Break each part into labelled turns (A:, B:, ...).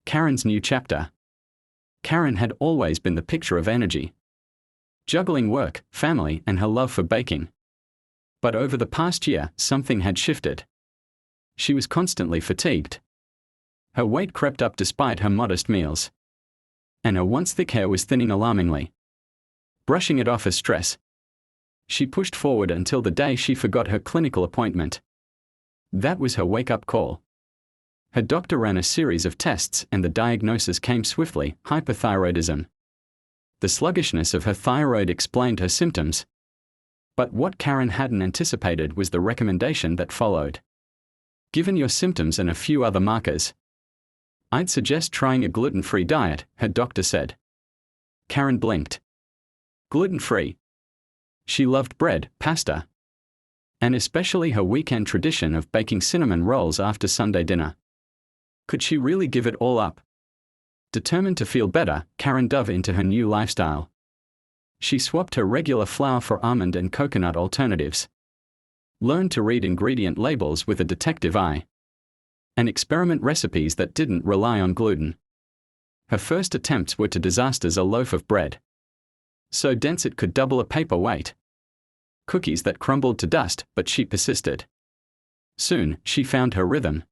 A: Karen's new chapter. Karen had always been the picture of energy, juggling work, family, and her love for baking. But over the past year, something had shifted. She was constantly fatigued. Her weight crept up despite her modest meals. And her once thick hair was thinning alarmingly. Brushing it off as stress, she pushed forward until the day she forgot her clinical appointment. That was her wake-up call. Her doctor ran a series of tests and the diagnosis came swiftly: hyperthyroidism. The sluggishness of her thyroid explained her symptoms. But what Karen hadn't anticipated was the recommendation that followed. Given your symptoms and a few other markers, I'd suggest trying a gluten-free diet, her doctor said. Karen blinked. Gluten-free? She loved bread, pasta, and especially her weekend tradition of baking cinnamon rolls after Sunday dinner. Could she really give it all up? Determined to feel better, Karen dove into her new lifestyle. She swapped her regular flour for almond and coconut alternatives, learned to read ingredient labels with a detective eye, and experiment recipes that didn't rely on gluten. Her first attempts were to disasters: a loaf of bread so dense it could double a paper weight, cookies that crumbled to dust, but she persisted. Soon, she found her rhythm.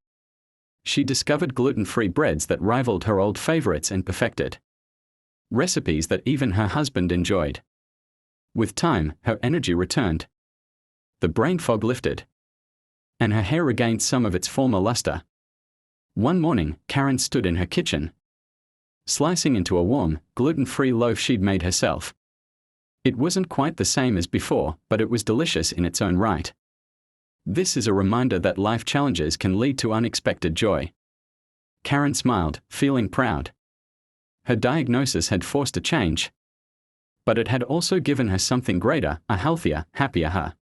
A: She discovered gluten-free breads that rivaled her old favorites and perfected recipes that even her husband enjoyed. With time, her energy returned. The brain fog lifted, and her hair regained some of its former luster. One morning, Karen stood in her kitchen, slicing into a warm, gluten-free loaf she'd made herself. It wasn't quite the same as before, but it was delicious in its own right. This is a reminder that life challenges can lead to unexpected joy. Karen smiled, feeling proud. Her diagnosis had forced a change, but it had also given her something greater: a healthier, happier her.